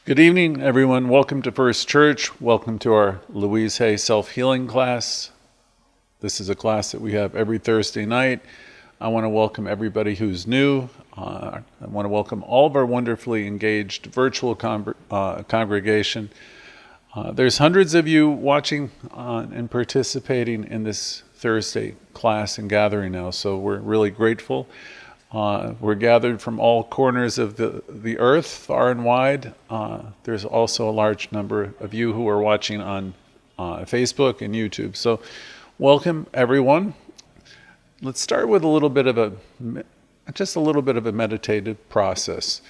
Good evening, everyone. Welcome to First Church. Welcome to our Louise self-healing class. This is a class that we have every Thursday night. I want to welcome everybody who's new. I want to welcome all of our wonderfully engaged virtual congregation. There's hundreds of you watching and participating in this Thursday class and gathering now, so we're really grateful. We're gathered from all corners of the earth, far and wide. There's also a large number of you who are watching on Facebook and YouTube. So welcome, everyone. Let's start with a little bit of a meditative process.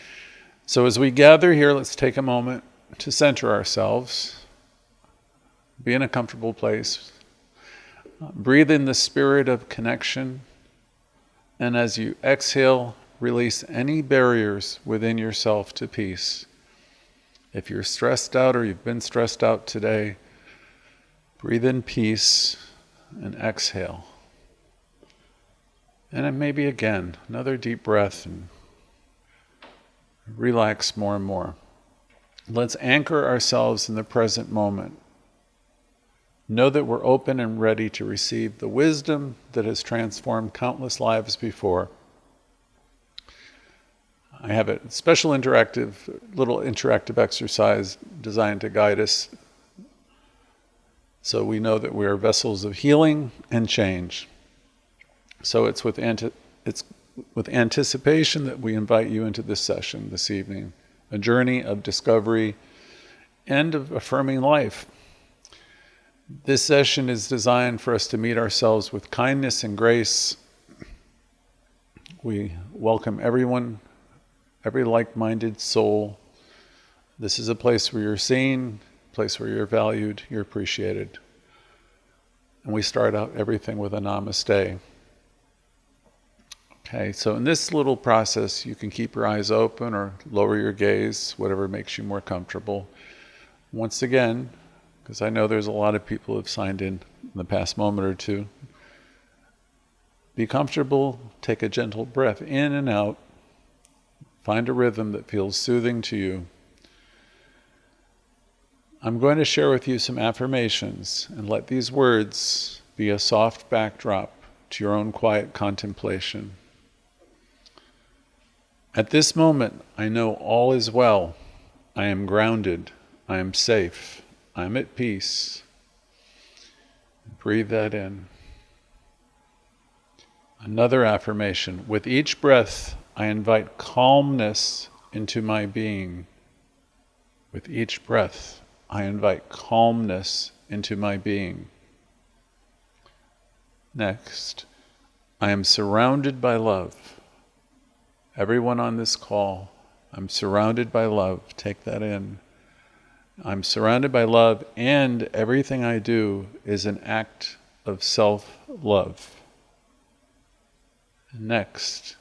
So as we gather here, let's take a moment to center ourselves. Be in a comfortable place. Breathe in the spirit of connection. And as you exhale, release any barriers within yourself to peace. If you're stressed out or you've been stressed out today, breathe in peace and exhale. And then maybe again, another deep breath and relax more and more. Let's anchor ourselves in the present moment. Know that we're open and ready to receive the wisdom that has transformed countless lives before. I have a special little interactive exercise designed to guide us so we know that we are vessels of healing and change. So it's with anticipation that we invite you into this session this evening, a journey of discovery and of affirming life. This session is designed for us to meet ourselves with kindness and grace. We welcome everyone, every like-minded soul. This is a place where you're seen, a place where you're valued, you're appreciated. And we start out everything with a namaste. Okay, so in this little process, you can keep your eyes open or lower your gaze, whatever makes you more comfortable. Once again, because I know there's a lot of people who have signed in the past moment or two. Be comfortable, take a gentle breath in and out, find a rhythm that feels soothing to you. I'm going to share with you some affirmations and let these words be a soft backdrop to your own quiet contemplation. At this moment, I know all is well. I am grounded. I am safe. I'm at peace. Breathe that in. Another affirmation. With each breath, I invite calmness into my being. With each breath, I invite calmness into my being. Next, I am surrounded by love. Everyone on this call, I'm surrounded by love. Take that in. I'm surrounded by love, and everything I do is an act of self-love. Next,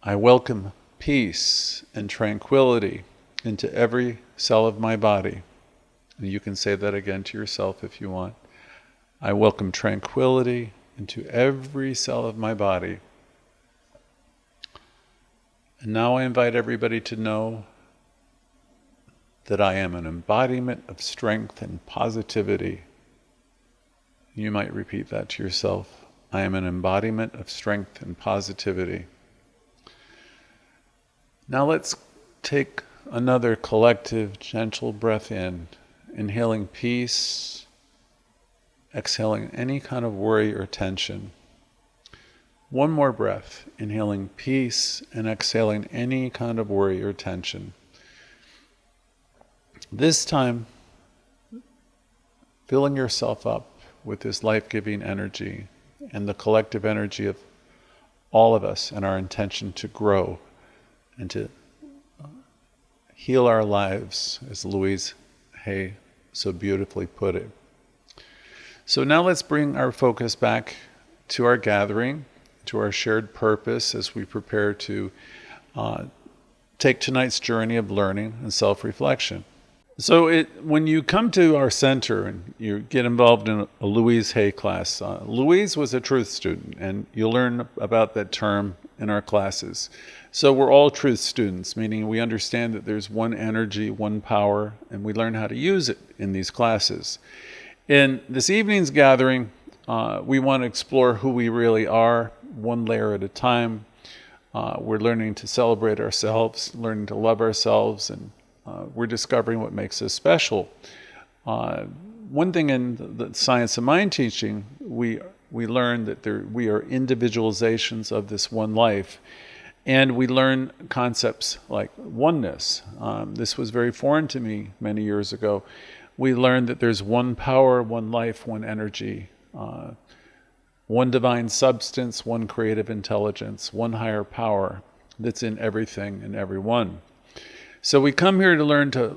I welcome peace and tranquility into every cell of my body. And you can say that again to yourself if you want. I welcome tranquility into every cell of my body. And now I invite everybody to know that I am an embodiment of strength and positivity. You might repeat that to yourself. I am an embodiment of strength and positivity. Now let's take another collective, gentle breath in, inhaling peace, exhaling any kind of worry or tension. One more breath, inhaling peace and exhaling any kind of worry or tension. This time, filling yourself up with this life-giving energy and the collective energy of all of us and our intention to grow and to heal our lives, as Louise Hay so beautifully put it. So now let's bring our focus back to our gathering, to our shared purpose as we prepare to take tonight's journey of learning and self-reflection. So when you come to our center and you get involved in a Louise Hay class, Louise was a truth student, and you'll learn about that term in our classes. So we're all truth students, meaning we understand that there's one energy, one power, and we learn how to use it in these classes. In this evening's gathering, we want to explore who we really are, one layer at a time. We're learning to celebrate ourselves, learning to love ourselves, and we're discovering what makes us special. One thing in the science of mind teaching, we learn that we are individualizations of this one life. And we learn concepts like oneness. This was very foreign to me many years ago. We learned that there's one power, one life, one energy, one divine substance, one creative intelligence, one higher power that's in everything and everyone. So we come here to learn to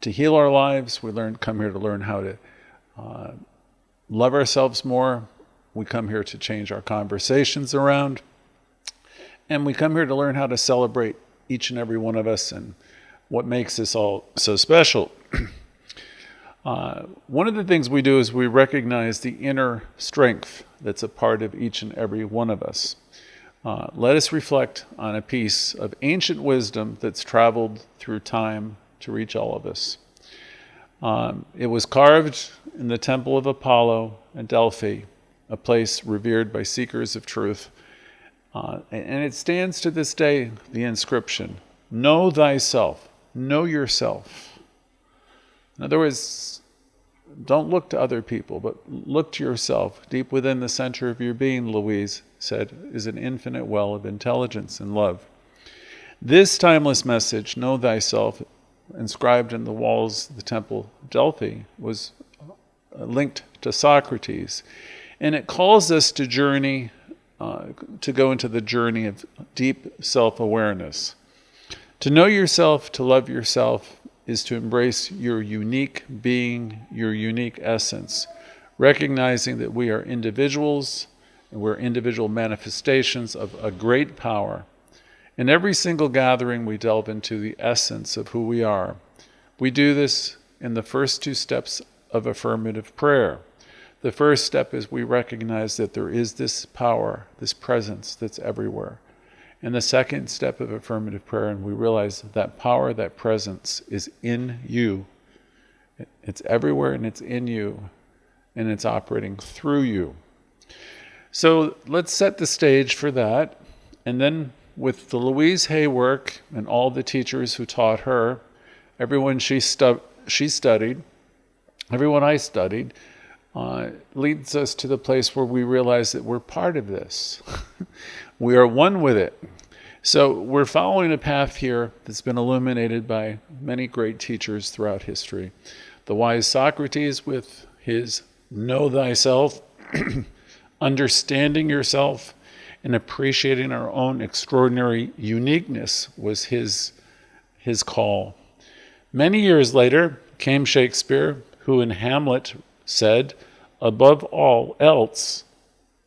heal our lives. We come here to learn how to love ourselves more. We come here to change our conversations around. And we come here to learn how to celebrate each and every one of us and what makes us all so special. One of the things we do is we recognize the inner strength that's a part of each and every one of us. Let us reflect on a piece of ancient wisdom that's traveled through time to reach all of us. It was carved in the temple of Apollo at Delphi, a place revered by seekers of truth. And it stands to this day, the inscription, know thyself, know yourself. In other words, don't look to other people, but look to yourself. Deep within the center of your being, Louise said, is an infinite well of intelligence and love. This timeless message, know thyself, inscribed in the walls of the temple of Delphi, was linked to Socrates. And it calls us to journey to go into the journey of deep self-awareness. To know yourself, to love yourself, is to embrace your unique being, your unique essence, recognizing that we are individuals and we're individual manifestations of a great power. In every single gathering, we delve into the essence of who we are. We do this in the first two steps of affirmative prayer. The first step is we recognize that there is this power, this presence that's everywhere. And the second step of affirmative prayer, and we realize that power, that presence is in you. It's everywhere and it's in you, and it's operating through you. So let's set the stage for that. And then with the Louise Hay work and all the teachers who taught her, everyone she studied, everyone I studied, leads us to the place where we realize that we're part of this. We are one with it. So we're following a path here that's been illuminated by many great teachers throughout history. The wise Socrates with his know thyself, understanding yourself, and appreciating our own extraordinary uniqueness was his call. Many years later came Shakespeare, who in Hamlet said, above all else,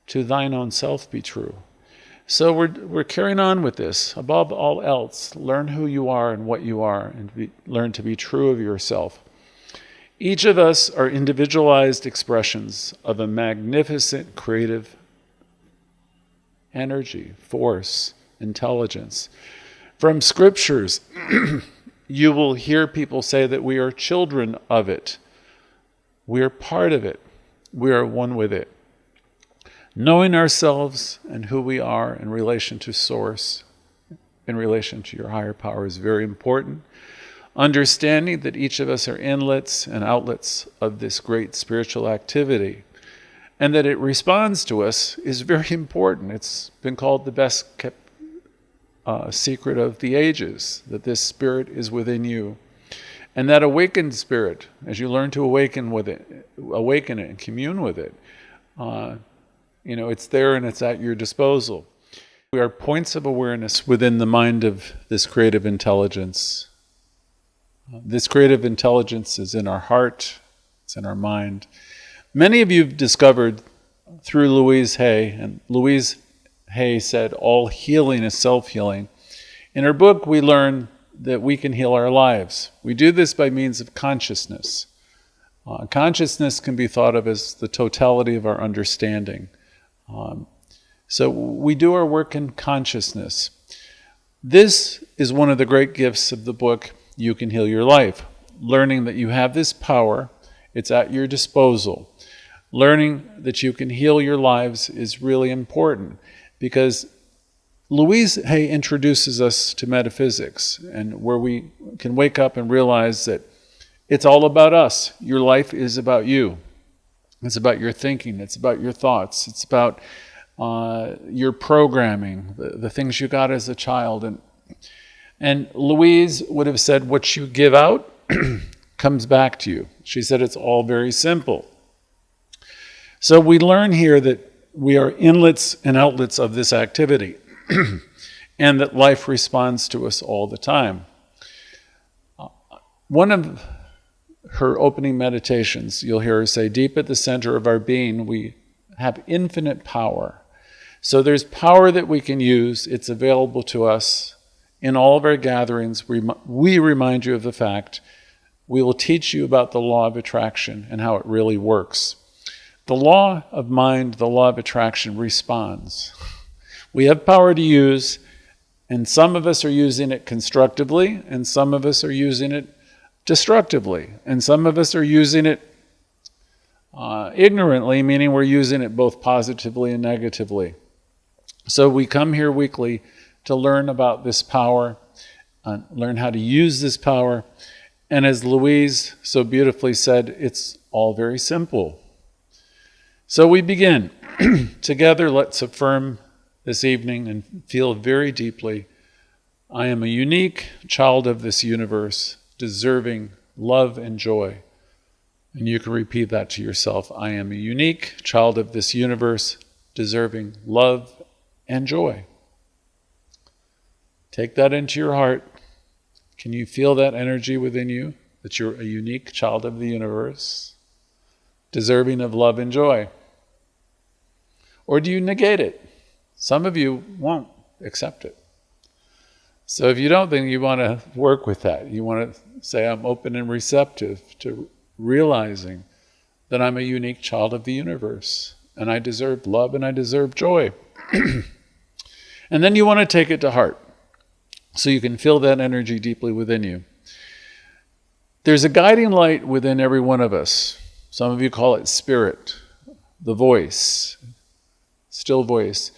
to thine own self be true. So we're carrying on with this. Above all else, learn who you are and what you are, and learn to be true of yourself. Each of us are individualized expressions of a magnificent creative energy, force, intelligence. From scriptures, you will hear people say that we are children of it. We are part of it. We are one with it. Knowing ourselves and who we are in relation to Source, in relation to your higher power, is very important. Understanding that each of us are inlets and outlets of this great spiritual activity, and that it responds to us, is very important. It's been called the best kept secret of the ages, that this spirit is within you. And that awakened spirit, as you learn to awaken it and commune with it, it's there and it's at your disposal. We are points of awareness within the mind of this creative intelligence. This creative intelligence is in our heart, it's in our mind. Many of you have discovered through Louise Hay, and Louise Hay said, all healing is self-healing. In her book, we learn that we can heal our lives. We do this by means of consciousness. Consciousness can be thought of as the totality of our understanding. So we do our work in consciousness. This is one of the great gifts of the book, You Can Heal Your Life. Learning that you have this power, it's at your disposal. Learning that you can heal your lives is really important because Louise Hay introduces us to metaphysics, and where we can wake up and realize that it's all about us. Your life is about you. It's about your thinking. It's about your thoughts. It's about your programming, the things you got as a child. And Louise would have said, what you give out comes back to you. She said it's all very simple. So we learn here that we are inlets and outlets of this activity, and that life responds to us all the time. One of her opening meditations, you'll hear her say, deep at the center of our being, we have infinite power. So there's power that we can use. It's available to us. In all of our gatherings, we remind you of the fact. We will teach you about the law of attraction and how it really works. The law of mind, the law of attraction responds. We have power to use, and some of us are using it constructively, and some of us are using it destructively, and some of us are using it ignorantly, meaning we're using it both positively and negatively. So we come here weekly to learn about this power, learn how to use this power, and as Louise so beautifully said, it's all very simple. So we begin. Together, let's affirm this evening and feel very deeply, I am a unique child of this universe, deserving love and joy. And you can repeat that to yourself. I am a unique child of this universe, deserving love and joy. Take that into your heart. Can you feel that energy within you, that you're a unique child of the universe, deserving of love and joy? Or do you negate it? Some of you won't accept it. So if you don't, then you want to work with that. You want to say, I'm open and receptive to realizing that I'm a unique child of the universe, and I deserve love and I deserve joy. And then you want to take it to heart, so you can feel that energy deeply within you. There's a guiding light within every one of us. Some of you call it spirit, the voice, still voice.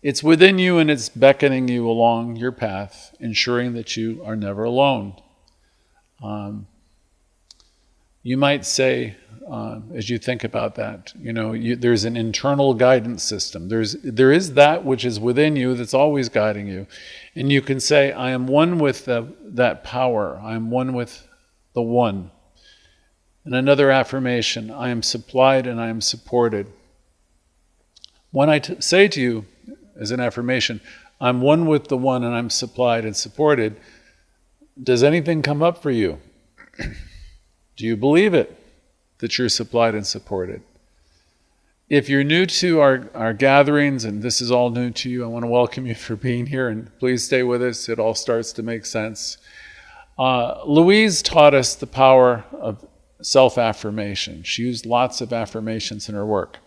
It's within you and it's beckoning you along your path, ensuring that you are never alone. You might say, as you think about that, there's an internal guidance system. There is that which is within you that's always guiding you. And you can say, I am one with that power. I am one with the one. And another affirmation, I am supplied and I am supported. When I say to you, as an affirmation, I'm one with the one and I'm supplied and supported, does anything come up for you? Do you believe it, that you're supplied and supported? If you're new to our gatherings, and this is all new to you, I want to welcome you for being here, and please stay with us. It all starts to make sense. Louise taught us the power of self-affirmation. She used lots of affirmations in her work.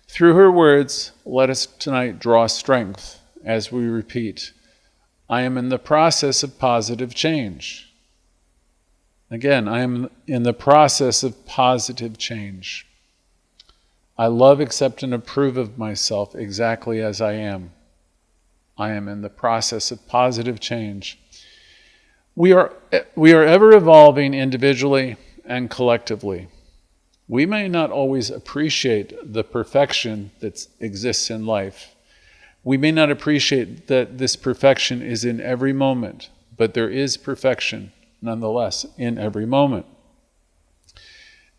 Through her words, let us tonight draw strength as we repeat, I am in the process of positive change. Again, I am in the process of positive change. I love, accept, and approve of myself exactly as I am. I am in the process of positive change. We are ever evolving individually and collectively. We may not always appreciate the perfection that exists in life. We may not appreciate that this perfection is in every moment, but there is perfection nonetheless in every moment.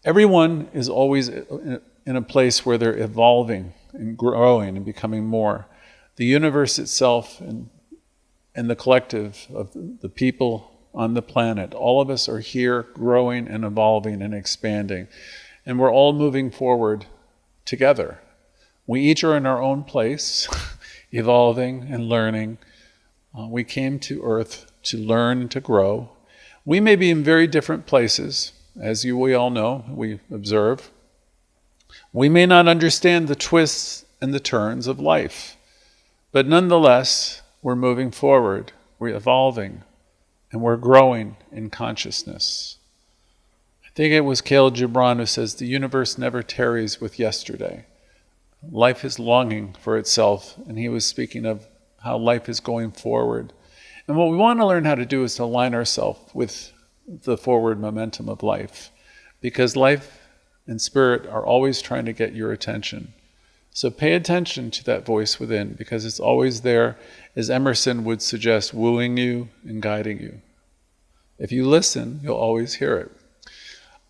Everyone is always in a place where they're evolving and growing and becoming more. The universe itself and the collective of the people on the planet, all of us are here growing and evolving and expanding. And we're all moving forward together. We each are in our own place, evolving and learning. We came to Earth to learn and to grow. We may be in very different places, as we all know, we observe. We may not understand the twists and the turns of life, But nonetheless, we're moving forward, we're evolving, and we're growing in consciousness. I think it was Khalil Gibran who says, the universe never tarries with yesterday. Life is longing for itself, and he was speaking of how life is going forward. And what we want to learn how to do is to align ourselves with the forward momentum of life, because life and spirit are always trying to get your attention. So pay attention to that voice within, because it's always there, as Emerson would suggest, wooing you and guiding you. If you listen, you'll always hear it.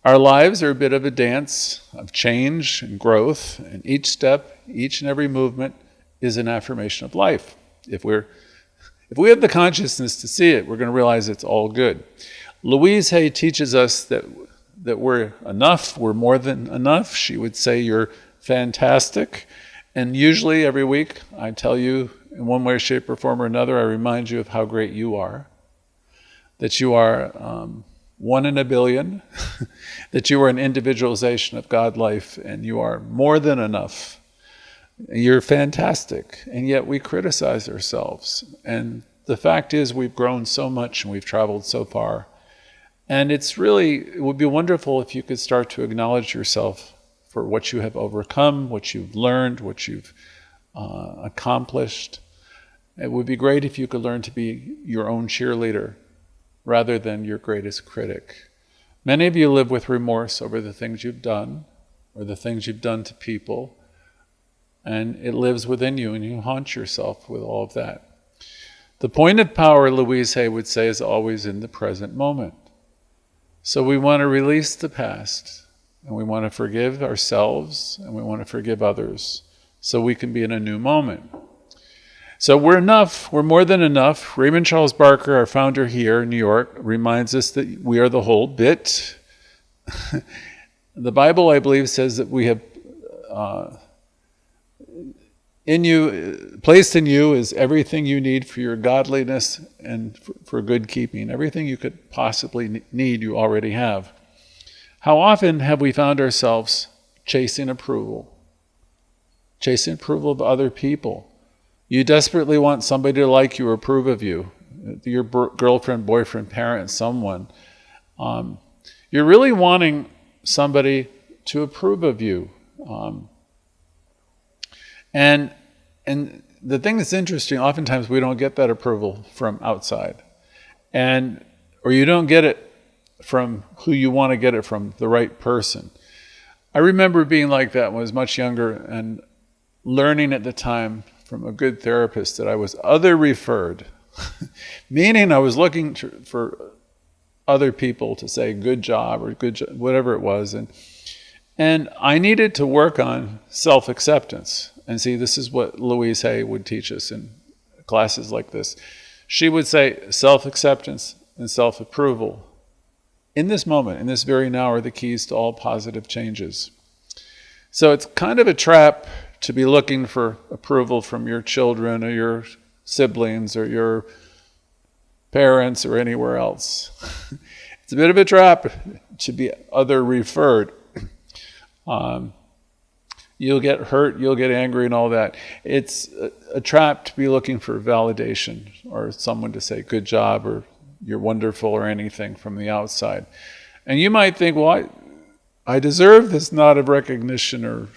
Our lives are a bit of a dance of change and growth, and each step, each and every movement is an affirmation of life. If we have the consciousness to see it, we're going to realize it's all good. Louise Hay teaches us that we're enough, we're more than enough. She would say you're fantastic. And usually every week I tell you in one way, shape, or form or another, I remind you of how great you are. That you are one in a billion, that you are an individualization of God life, and you are more than enough. You're fantastic. And yet we criticize ourselves. And the fact is we've grown so much and we've traveled so far. And it would be wonderful if you could start to acknowledge yourself for what you have overcome, what you've learned, what you've accomplished. It would be great if you could learn to be your own cheerleader rather than your greatest critic. Many of you live with remorse over the things you've done or the things you've done to people, and it lives within you and you haunt yourself with all of that. The point of power, Louise Hay would say, is always in the present moment. So we want to release the past, and we want to forgive ourselves, and we want to forgive others, so we can be in a new moment. So we're enough, we're more than enough. Raymond Charles Barker, our founder here in New York, reminds us that we are the whole bit. The Bible, I believe, says that we have placed in you is everything you need for your godliness and for good keeping. Everything you could possibly need, you already have. How often have we found ourselves chasing approval of other people? You desperately want somebody to like you or approve of you, your girlfriend, boyfriend, parent, someone. You're really wanting somebody to approve of you. And the thing that's interesting, oftentimes we don't get that approval from outside. Or you don't get it from who you want to get it from, the right person. I remember being like that when I was much younger and learning at the time from a good therapist that I was other referred, meaning I was looking for other people to say good job or good job, whatever it was. And I needed to work on self-acceptance. And see, this is what Louise Hay would teach us in classes like this. She would say self-acceptance and self-approval in this moment, in this very now, are the keys to all positive changes. So it's kind of a trap to be looking for approval from your children or your siblings or your parents or anywhere else. It's a bit of a trap to be other referred. You'll get hurt, you'll get angry and all that. It's a trap to be looking for validation or someone to say good job or you're wonderful or anything from the outside. And you might think, well, I deserve this nod of recognition or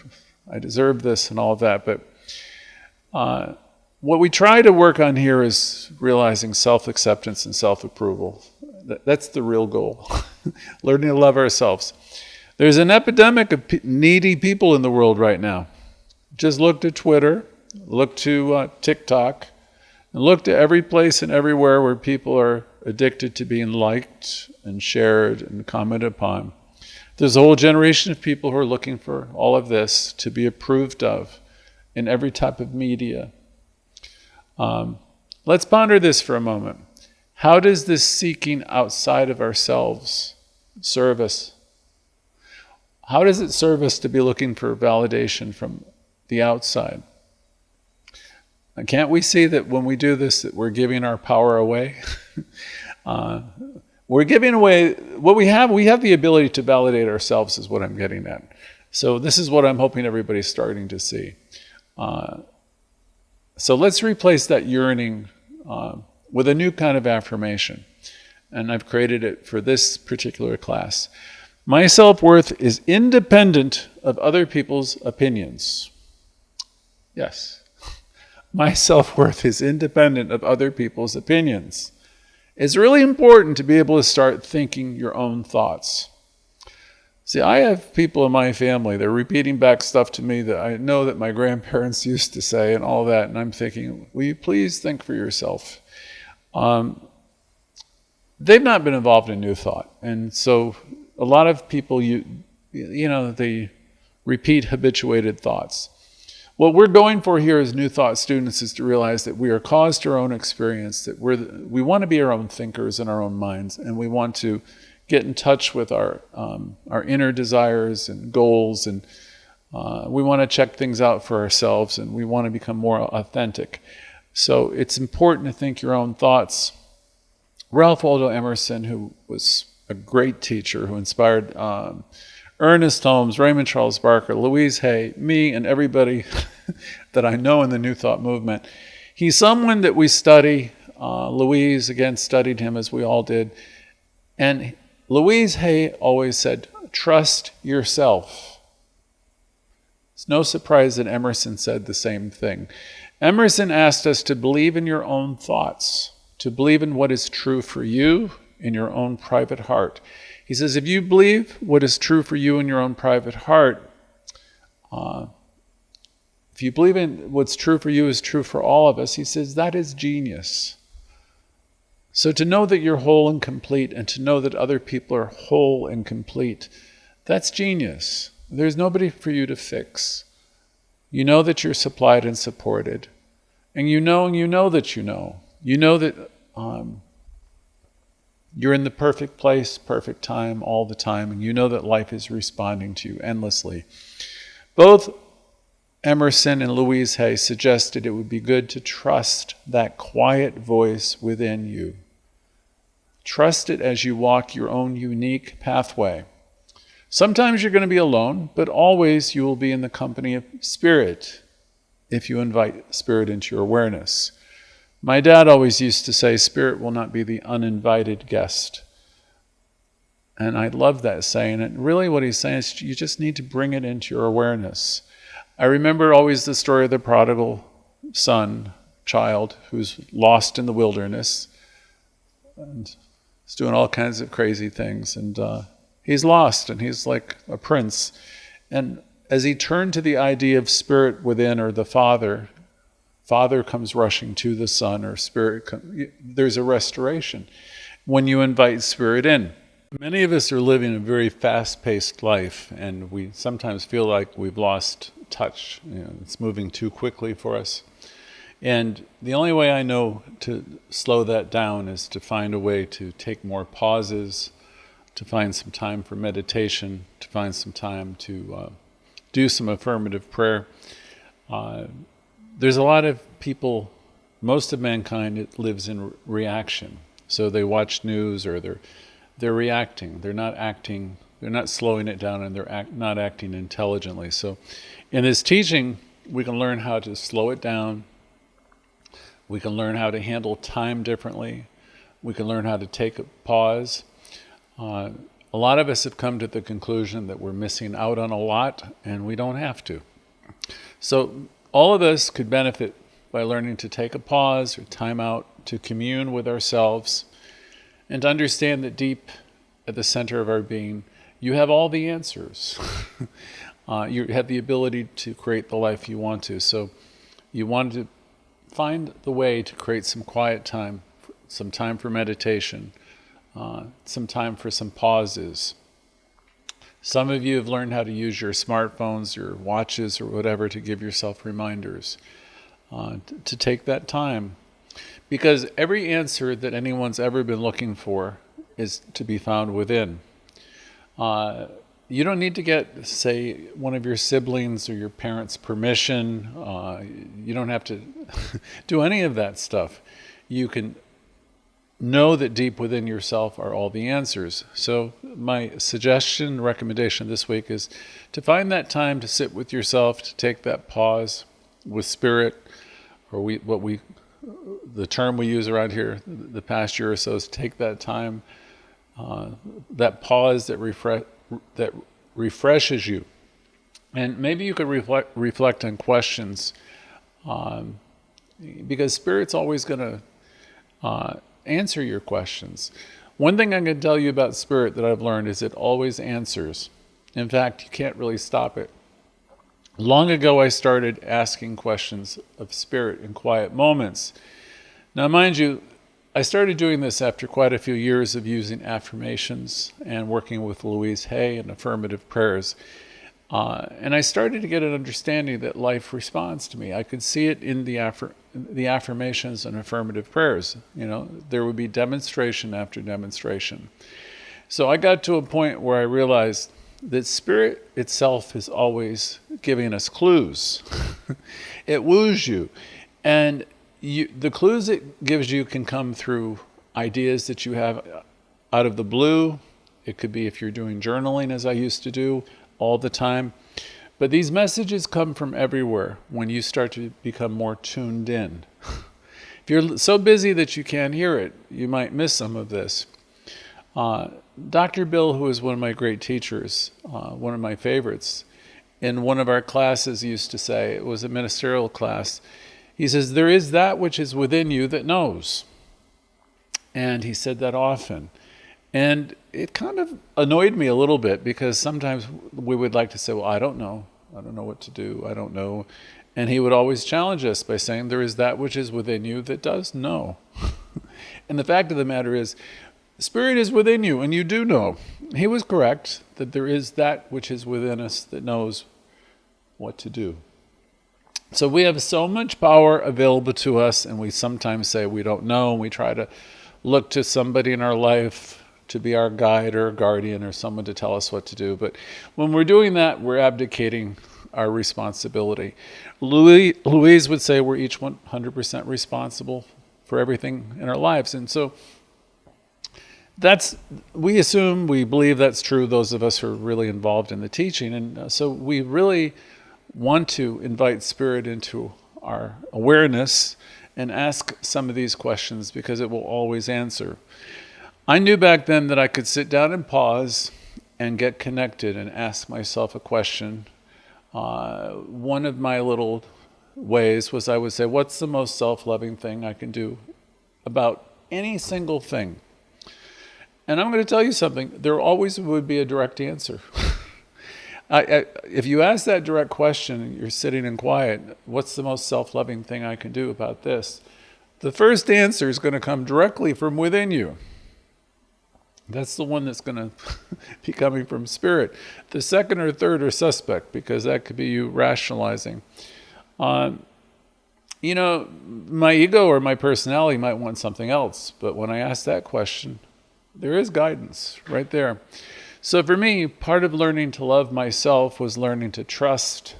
I deserve this and all of that. But what we try to work on here is realizing self-acceptance and self-approval. That's the real goal, learning to love ourselves. There's an epidemic of needy people in the world right now. Just look to Twitter, look to TikTok, and look to every place and everywhere where people are addicted to being liked and shared and commented upon. There's a whole generation of people who are looking for all of this to be approved of in every type of media. Let's ponder this for a moment. How does this seeking outside of ourselves serve us? How does it serve us to be looking for validation from the outside? And can't we see that when we do this, that we're giving our power away? We're giving away what we have. We have the ability to validate ourselves is what I'm getting at. So this is what I'm hoping everybody's starting to see. So let's replace that yearning with a new kind of affirmation. And I've created it for this particular class. My self-worth is independent of other people's opinions. Yes. My self-worth is independent of other people's opinions. It's really important to be able to start thinking your own thoughts. See, I have people in my family, they're repeating back stuff to me that I know that my grandparents used to say and all that, and I'm thinking, will you please think for yourself? They've not been involved in New Thought, and so a lot of people, they repeat habituated thoughts. What we're going for here as New Thought students is to realize that we are caused to our own experience, that we want to be our own thinkers in our own minds, and we want to get in touch with our inner desires and goals, and we want to check things out for ourselves, and we want to become more authentic. So it's important to think your own thoughts. Ralph Waldo Emerson, who was a great teacher, who inspired Ernest Holmes, Raymond Charles Barker, Louise, Hay, me, and everybody that I know in the New Thought movement. He's someone that we study. Louise, again, studied him as we all did. And Louise Hay always said, trust yourself. It's no surprise that Emerson said the same thing. Emerson asked us to believe in your own thoughts, to believe in what is true for you in your own private heart. He says, if you believe what is true for you in your own private heart, if you believe in what's true for you is true for all of us, he says, that is genius. So to know that you're whole and complete, and to know that other people are whole and complete, that's genius. There's nobody for you to fix. You know that you're supplied and supported. And you know that you know. You know that you're in the perfect place, perfect time, all the time, and you know that life is responding to you endlessly. Both Emerson and Louise Hay suggested it would be good to trust that quiet voice within you. Trust it as you walk your own unique pathway. Sometimes you're going to be alone, but always you will be in the company of Spirit if you invite Spirit into your awareness. My dad always used to say, Spirit will not be the uninvited guest. And I love that saying. And really what he's saying is you just need to bring it into your awareness. I remember always the story of the prodigal child, who's lost in the wilderness and is doing all kinds of crazy things. And he's lost, and he's like a prince. And as he turned to the idea of Spirit within, or the Father comes rushing to the Son, or Spirit there's a restoration when you invite Spirit in. Many of us are living a very fast-paced life, and we sometimes feel like we've lost touch. It's moving too quickly for us. And the only way I know to slow that down is to find a way to take more pauses, to find some time for meditation, to find some time to do some affirmative prayer. There's a lot of people, most of mankind, it lives in reaction. So they watch news, or they're reacting. They're not acting. They're not slowing it down, and they're not acting intelligently. So in this teaching, we can learn how to slow it down. We can learn how to handle time differently. We can learn how to take a pause. A lot of us have come to the conclusion that we're missing out on a lot, and we don't have to. So all of us could benefit by learning to take a pause or time out to commune with ourselves and to understand that deep at the center of our being, you have all the answers. You have the ability to create the life you want to. So you want to find the way to create some quiet time, some time for meditation, some time for some pauses. Some of you have learned how to use your smartphones, your watches, or whatever to give yourself reminders to take that time. Because every answer that anyone's ever been looking for is to be found within. You don't need to get, say, one of your siblings or your parents' permission. You don't have to do any of that stuff. You can know that deep within yourself are all the answers. So my suggestion, recommendation this week is to find that time to sit with yourself, to take that pause with Spirit, or the term we use around here the past year or so is take that time, that pause that refreshes you. And maybe you could reflect on questions, because Spirit's always going to answer your questions. One thing I can tell you about Spirit that I've learned is it always answers. In fact, you can't really stop it. Long ago, I started asking questions of Spirit in quiet moments. Now, mind you, I started doing this after quite a few years of using affirmations and working with Louise Hay and affirmative prayers. And I started to get an understanding that life responds to me. I could see it in the affirmations and affirmative prayers. There would be demonstration after demonstration. So I got to a point where I realized that Spirit itself is always giving us clues. It woos you. And the clues it gives you can come through ideas that you have out of the blue. It could be if you're doing journaling, as I used to do all the time. But these messages come from everywhere when you start to become more tuned in. If you're so busy that you can't hear it, you might miss some of this. Dr. Bill, who is one of my great teachers, one of my favorites, in one of our classes used to say, it was a ministerial class, he says, there is that which is within you that knows. And he said that often. And it kind of annoyed me a little bit, because sometimes we would like to say, well, I don't know what to do. I don't know. And he would always challenge us by saying, there is that which is within you that does know. And the fact of the matter is, Spirit is within you, and you do know. He was correct that there is that which is within us that knows what to do. So we have so much power available to us, and we sometimes say we don't know, and we try to look to somebody in our life to be our guide or guardian or someone to tell us what to do. But when we're doing that, we're abdicating our responsibility. Louise would say we're each 100% responsible for everything in our lives. And so we believe that's true, those of us who are really involved in the teaching. And so we really want to invite Spirit into our awareness and ask some of these questions, because it will always answer. I knew back then that I could sit down and pause and get connected and ask myself a question. One of my little ways was I would say, what's the most self-loving thing I can do about any single thing? And I'm going to tell you something, there always would be a direct answer. If you ask that direct question and you're sitting in quiet, what's the most self-loving thing I can do about this? The first answer is going to come directly from within you. That's the one that's going to be coming from Spirit. The second or third are suspect, because that could be you rationalizing. My ego or my personality might want something else, but when I ask that question, there is guidance right there. So for me, part of learning to love myself was learning to trust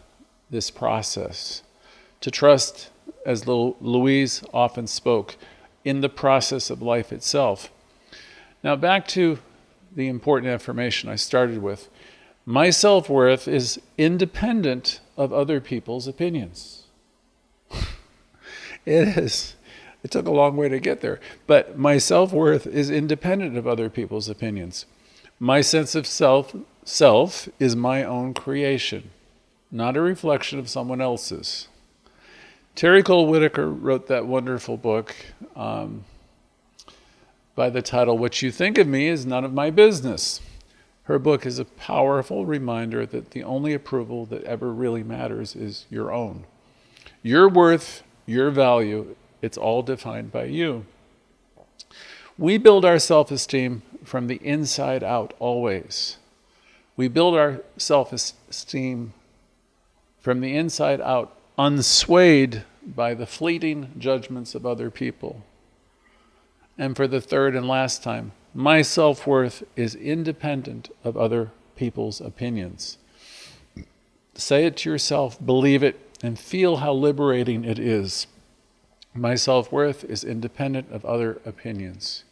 this process. To trust, as Louise often spoke, in the process of life itself. Now back to the important affirmation I started with. My self-worth is independent of other people's opinions. It is. It took a long way to get there. But my self-worth is independent of other people's opinions. My sense of self is my own creation, not a reflection of someone else's. Terry Cole Whitaker wrote that wonderful book by the title, What You Think of Me Is None of My Business. Her book is a powerful reminder that the only approval that ever really matters is your own. Your worth, your value, it's all defined by you. We build our self-esteem from the inside out always. We build our self-esteem from the inside out, unswayed by the fleeting judgments of other people. And for the third and last time, my self-worth is independent of other people's opinions. Say it to yourself, believe it, and feel how liberating it is. My self-worth is independent of other opinions.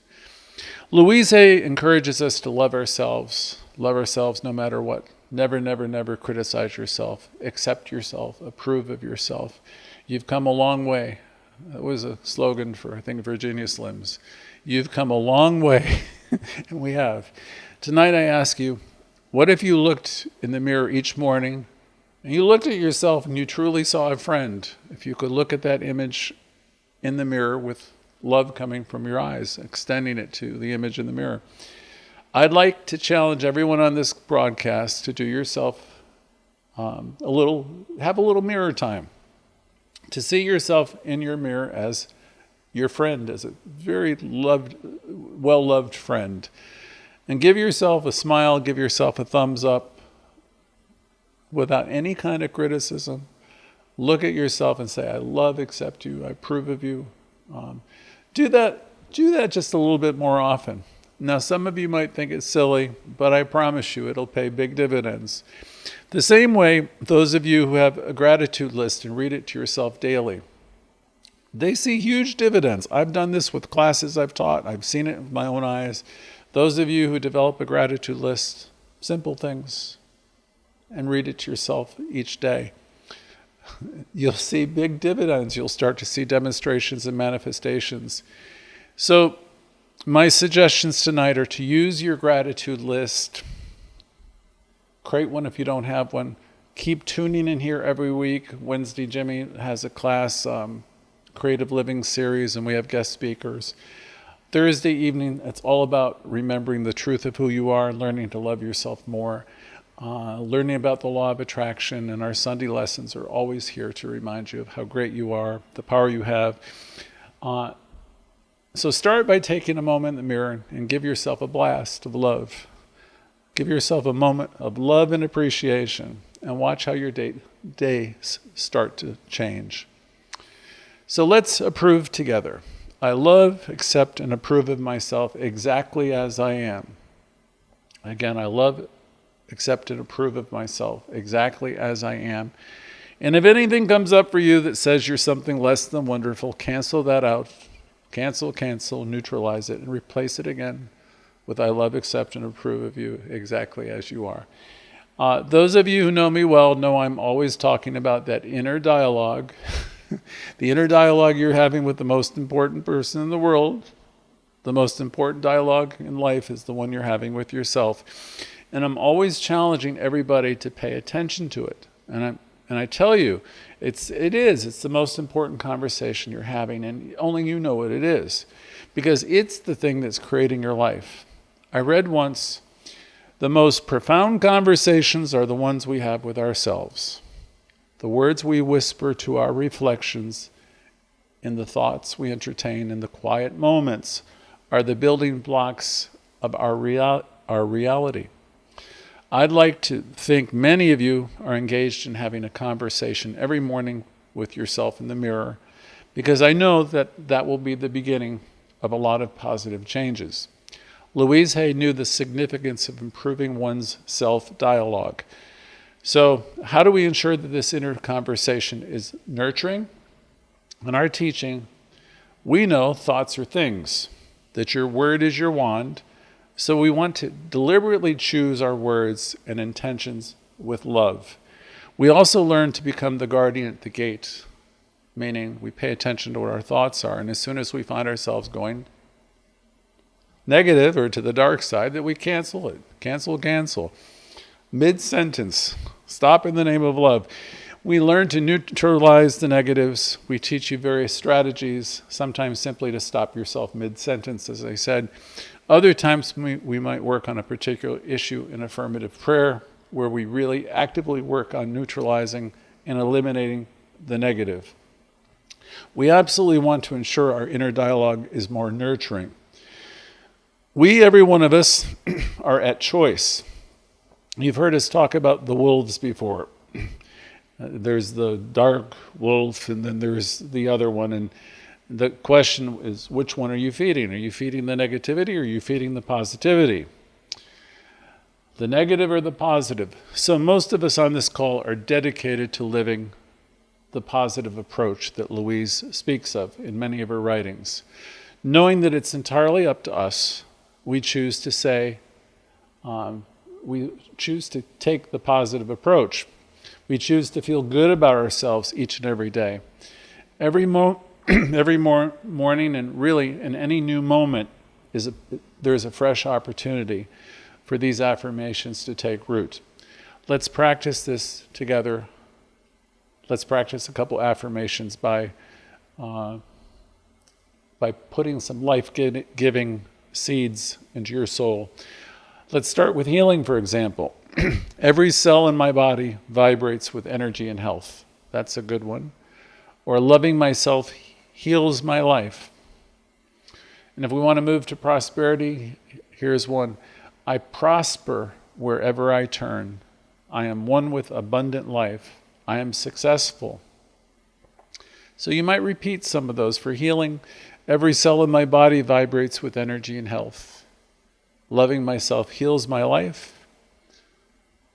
Louise Hay encourages us to love ourselves no matter what. Never, never, never criticize yourself. Accept yourself. Approve of yourself. You've come a long way. That was a slogan for, I think, Virginia Slims. You've come a long way, and we have. Tonight I ask you, what if you looked in the mirror each morning and you looked at yourself and you truly saw a friend? If you could look at that image in the mirror with love coming from your eyes, extending it to the image in the mirror. I'd like to challenge everyone on this broadcast to do yourself have a little mirror time, to see yourself in your mirror as your friend, as a very well-loved friend. And give yourself a smile, give yourself a thumbs up without any kind of criticism. Look at yourself and say, I love, accept you, I approve of you. Do that just a little bit more often. Now, some of you might think it's silly, but I promise you it'll pay big dividends. The same way, those of you who have a gratitude list and read it to yourself daily, they see huge dividends. I've done this with classes I've taught. I've seen it with my own eyes. Those of you who develop a gratitude list, simple things, and read it to yourself each day, you'll see big dividends. You'll start to see demonstrations and manifestations. So my suggestions tonight are to use your gratitude list. Create one if you don't have one. Keep tuning in here every week. Wednesday, Jimmy has a class, Creative Living series, and we have guest speakers. Thursday evening, it's all about remembering the truth of who you are, learning to love yourself more, learning about the law of attraction, and our Sunday lessons are always here to remind you of how great you are, the power you have. So start by taking a moment in the mirror and give yourself a blast of love. Give yourself a moment of love and appreciation, and watch how your days start to change. So let's approve together. I love, accept, and approve of myself exactly as I am. Again, I love, accept, and approve of myself exactly as I am. And if anything comes up for you that says you're something less than wonderful, cancel that out. Cancel, neutralize it, and replace it again with I love, accept, and approve of you exactly as you are. Those of you who know me well know I'm always talking about that inner dialogue. The inner dialogue you're having with the most important person in the world. The most important dialogue in life is the one you're having with yourself. And I'm always challenging everybody to pay attention to it. And I tell you, it's the most important conversation you're having, and only you know what it is, because it's the thing that's creating your life. I read once, the most profound conversations are the ones we have with ourselves. The words we whisper to our reflections in the thoughts we entertain in the quiet moments are the building blocks of our reality. I'd like to think many of you are engaged in having a conversation every morning with yourself in the mirror, because I know that will be the beginning of a lot of positive changes. Louise Hay knew the significance of improving one's self-dialogue. So how do we ensure that this inner conversation is nurturing? In our teaching, we know thoughts are things, that your word is your wand, so we want to deliberately choose our words and intentions with love. We also learn to become the guardian at the gate, meaning we pay attention to what our thoughts are, and as soon as we find ourselves going negative or to the dark side, that we cancel it. Cancel. Mid-sentence, stop in the name of love. We learn to neutralize the negatives. We teach you various strategies, sometimes simply to stop yourself mid-sentence, as I said. Other times we might work on a particular issue in affirmative prayer, where we really actively work on neutralizing and eliminating the negative. We absolutely want to ensure our inner dialogue is more nurturing. Every one of us, are at choice. You've heard us talk about the wolves before. There's the dark wolf, and then there's the other one. And the question is, which one are you feeding? Are you feeding the negativity, or are you feeding the positivity? The negative or the positive? So most of us on this call are dedicated to living the positive approach that Louise speaks of in many of her writings. Knowing that it's entirely up to us, we choose to say, we choose to take the positive approach. We choose to feel good about ourselves each and every day. Every morning, and really in any new moment, there's a fresh opportunity for these affirmations to take root. Let's practice this together. Let's practice a couple affirmations by putting some life-giving seeds into your soul. Let's start with healing, for example. Every cell in my body vibrates with energy and health. That's a good one. Or loving myself heals my life. And if we want to move to prosperity, here's one. I prosper wherever I turn. I am one with abundant life. I am successful. So you might repeat some of those for healing. Every cell in my body vibrates with energy and health. Loving myself heals my life.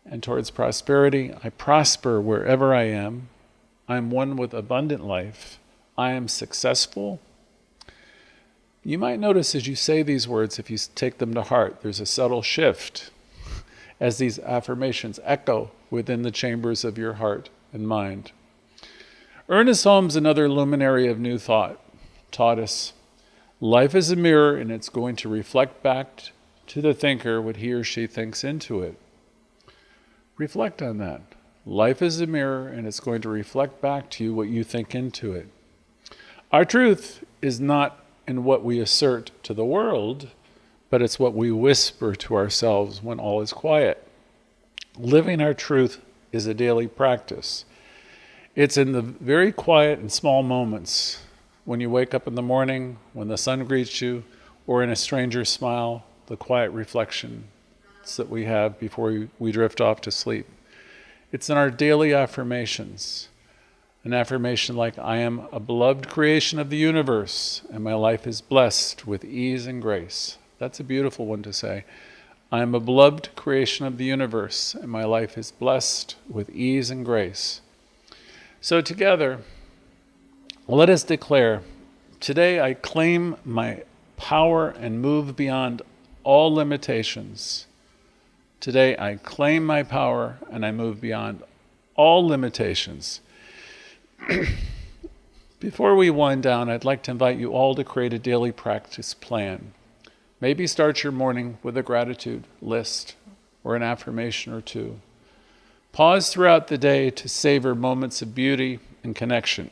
And towards prosperity, I prosper wherever I am. I am one with abundant life. I am successful. You might notice as you say these words, if you take them to heart, there's a subtle shift as these affirmations echo within the chambers of your heart and mind. Ernest Holmes, another luminary of New Thought, taught us, life is a mirror and it's going to reflect back to the thinker what he or she thinks into it. Reflect on that. Life is a mirror and it's going to reflect back to you what you think into it. Our truth is not in what we assert to the world, but it's what we whisper to ourselves when all is quiet. Living our truth is a daily practice. It's in the very quiet and small moments, when you wake up in the morning, when the sun greets you, or in a stranger's smile, the quiet reflection that we have before we drift off to sleep. It's in our daily affirmations. An affirmation like, I am a beloved creation of the universe, and my life is blessed with ease and grace. That's a beautiful one to say. I am a beloved creation of the universe, and my life is blessed with ease and grace. So together, let us declare, today I claim my power and move beyond all limitations. Today I claim my power and I move beyond all limitations. Before we wind down, I'd like to invite you all to create a daily practice plan. Maybe start your morning with a gratitude list or an affirmation or two. Pause throughout the day to savor moments of beauty and connection.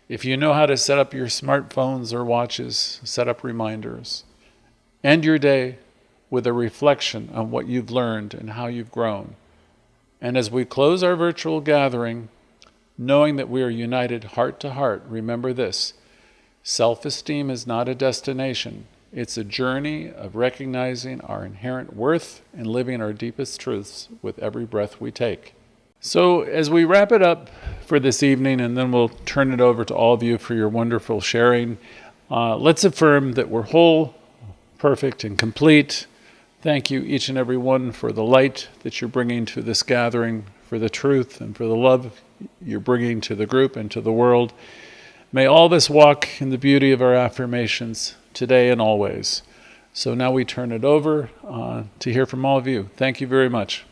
If you know how to set up your smartphones or watches, set up reminders. End your day with a reflection on what you've learned and how you've grown. And as we close our virtual gathering, knowing that we are united heart to heart, remember this: self-esteem is not a destination. It's a journey of recognizing our inherent worth and living our deepest truths with every breath we take. So as we wrap it up for this evening, and then we'll turn it over to all of you for your wonderful sharing, let's affirm that we're whole, perfect, and complete. Thank you, each and every one, for the light that you're bringing to this gathering, for the truth and for the love you're bringing to the group and to the world. May all of us walk in the beauty of our affirmations today and always. So now we turn it over to hear from all of you. Thank you very much.